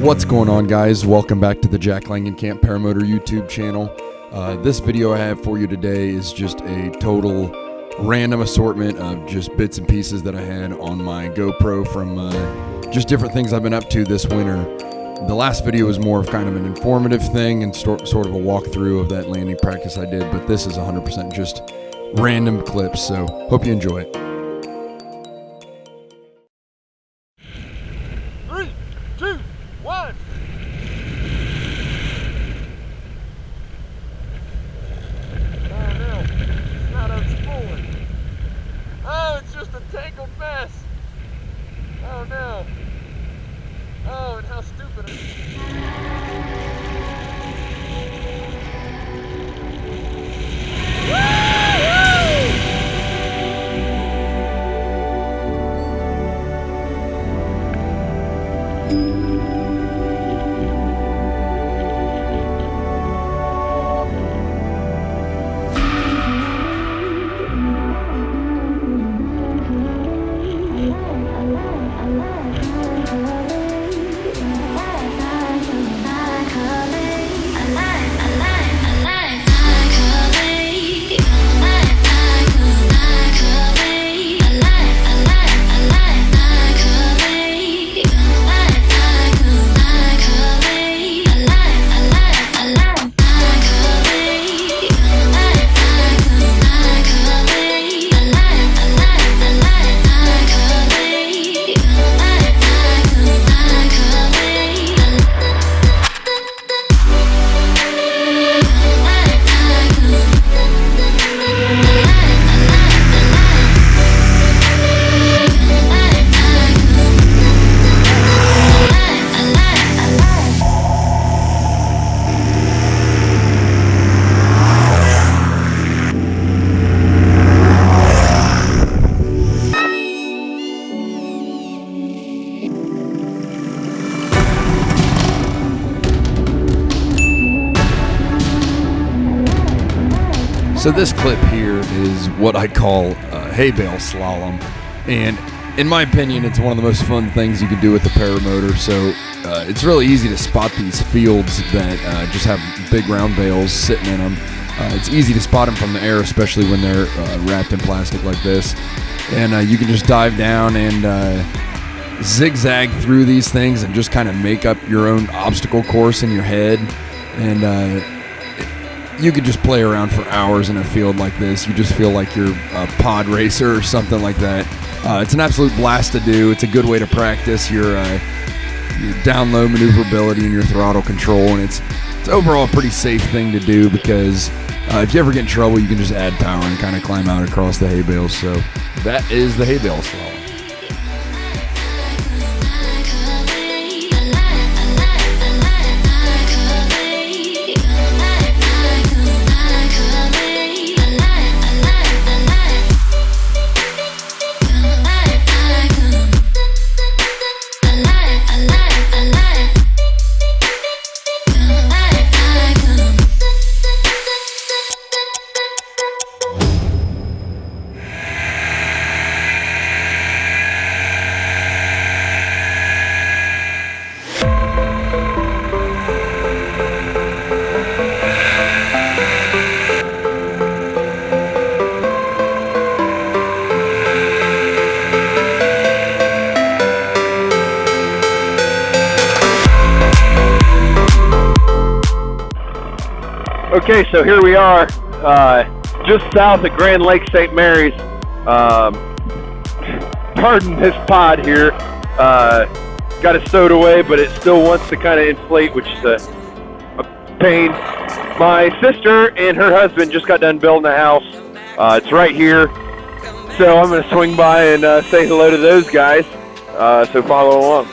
What's going on, guys? Welcome back to the Langenkamp Paramotor YouTube channel. This video I have for you today is just a total random assortment of just bits and pieces that I had on my GoPro from just different things I've been up to this winter. The last video was more of kind of an informative thing and sort of a walkthrough of that landing practice I did, but this is 100% just random clips, so hope you enjoy it. 3, 2, 1. Oh no, it's not unspooling. Oh, it's just a tangled mess. Oh no. Oh, and how stupid it is. So this clip here is what I call hay bale slalom, and in my opinion it's one of the most fun things you can do with the paramotor. So it's really easy to spot these fields that just have big round bales sitting in them. It's easy to spot them from the air, especially when they're wrapped in plastic like this, and you can just dive down and zigzag through these things and just kind of make up your own obstacle course in your head. And you could just play around for hours in a field like this. You just feel like you're a pod racer or something like that. It's an absolute blast to do. It's a good way to practice your down low maneuverability and your throttle control, and it's overall a pretty safe thing to do because if you ever get in trouble, you can just add power and kind of climb out across the hay bales. So that is the hay bale slalom. Okay, so here we are, just south of Grand Lake St. Mary's. Pardon this pod here. Got it stowed away, but it still wants to kind of inflate, which is a pain. My sister and her husband just got done building a house. It's right here, so I'm going to swing by and say hello to those guys, so follow along.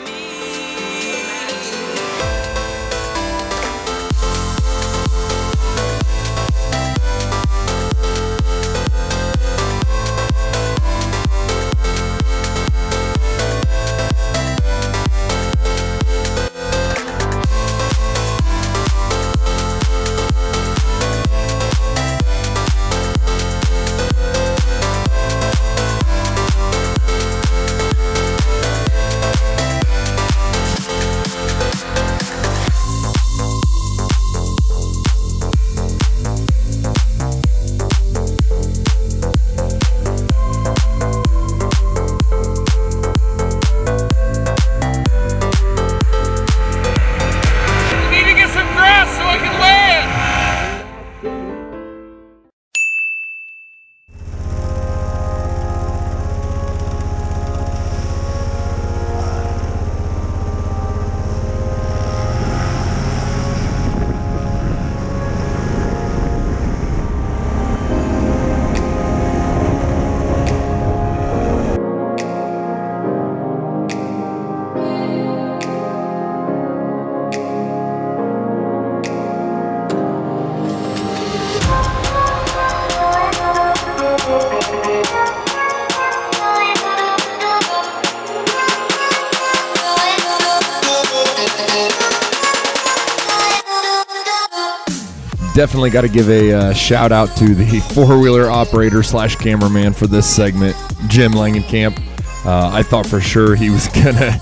Definitely got to give a shout out to the four-wheeler operator / cameraman for this segment, Jim Langenkamp. I thought for sure he was gonna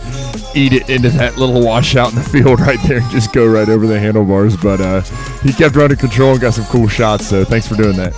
eat it into that little washout in the field right there and just go right over the handlebars, but he kept running control and got some cool shots, so thanks for doing that.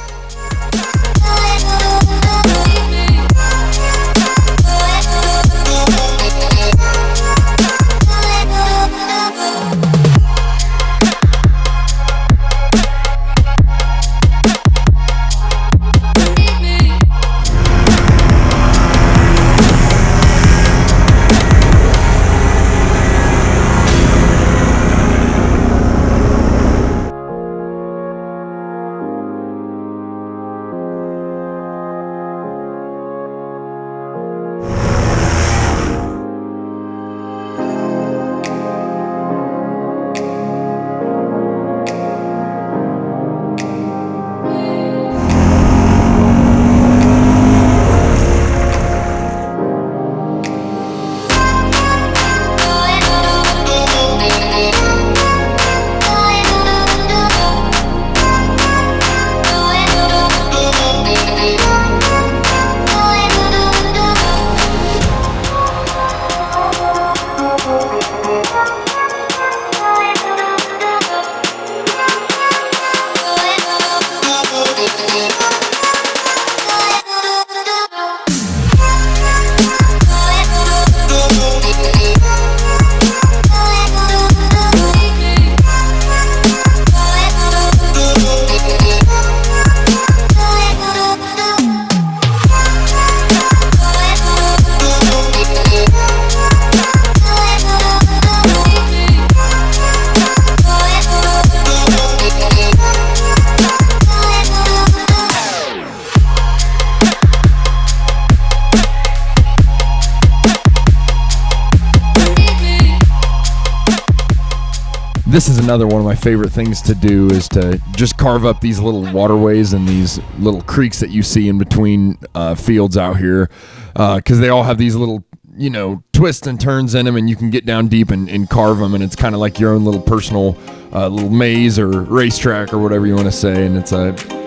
This is another one of my favorite things to do, is to just carve up these little waterways and these little creeks that you see in between fields out here, because they all have these little, you know, twists and turns in them, and you can get down deep and carve them, and it's kind of like your own little personal little maze or racetrack or whatever you want to say, and it's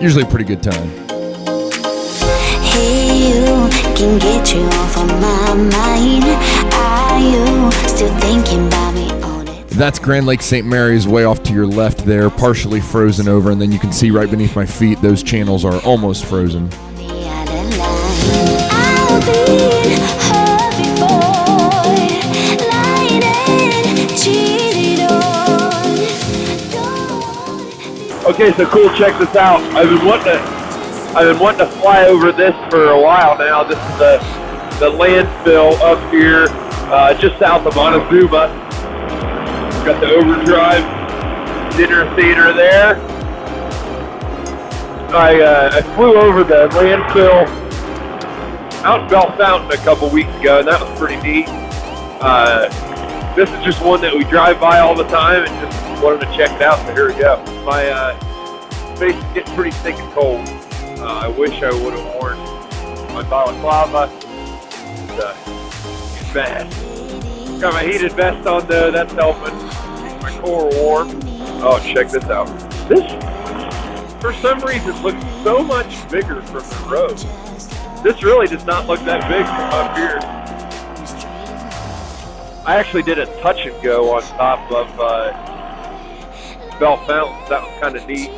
usually a pretty good time. Hey, you can get you off of my mind. Are you still thinking about me? That's Grand Lake St. Mary's way off to your left there, partially frozen over, and then you can see right beneath my feet those channels are almost frozen. Okay, so cool, check this out. I've been wanting to fly over this for a while now. This is the landfill up here, just south of Montezuma. Got the overdrive dinner theater there. I flew over the landfill out in Bell Fountain a couple weeks ago, and that was pretty neat. This is just one that we drive by all the time and just wanted to check it out, so here we go. My face is getting pretty thick and cold. I wish I would have worn my balaclava. It's bad. Got my heated vest on though, that's helping keep my core warm. Oh, check this out. This, for some reason, looks so much bigger from the road. This really does not look that big from up here. I actually did a touch and go on top of Bell Fountain. That was kind of neat.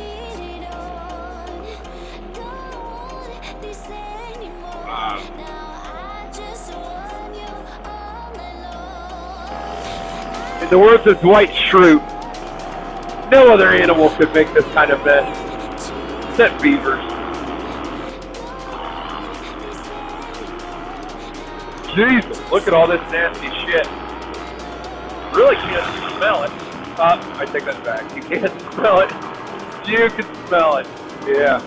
In the words of Dwight Schrute, no other animal could make this kind of mess, except beavers. Jesus, look at all this nasty shit. Really can't smell it. I take that back. You can't smell it. You can smell it. Yeah.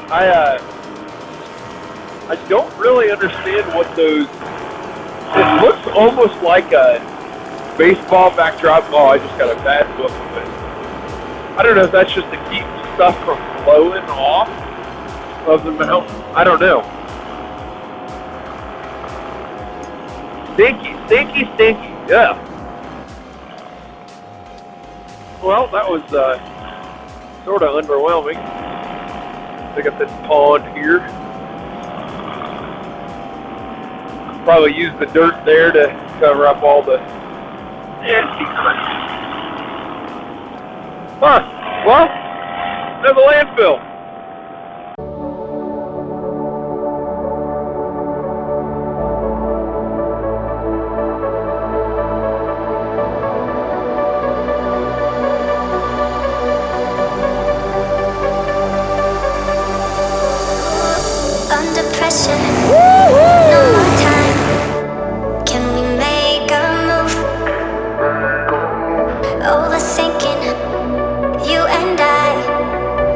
I don't really understand what those... It looks almost like a baseball backdrop. Oh, I just got a bad look of it. I don't know if that's just to keep stuff from flowing off of the mountain. I don't know. Stinky, stinky, stinky. Yeah. Well, that was sort of underwhelming. They got this pond here. Probably use the dirt there to cover up all the nasty crap. Huh, well, there's a landfill. Under pressure, no more time. Can we make a move? Overthinking, you and I.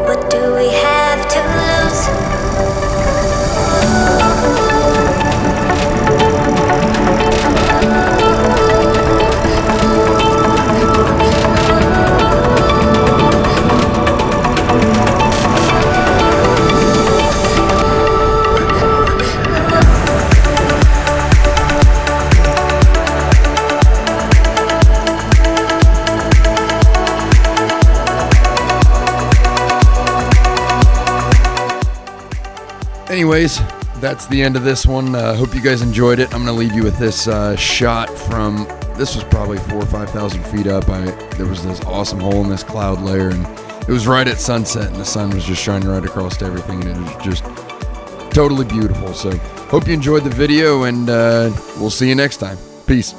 What do we have to lose? Anyways, that's the end of this one. Hope you guys enjoyed it. I'm going to leave you with this shot from, this was probably 4,000 or 5,000 feet up. There was this awesome hole in this cloud layer, and it was right at sunset, and the sun was just shining right across everything, and it was just totally beautiful. So hope you enjoyed the video, and we'll see you next time. Peace.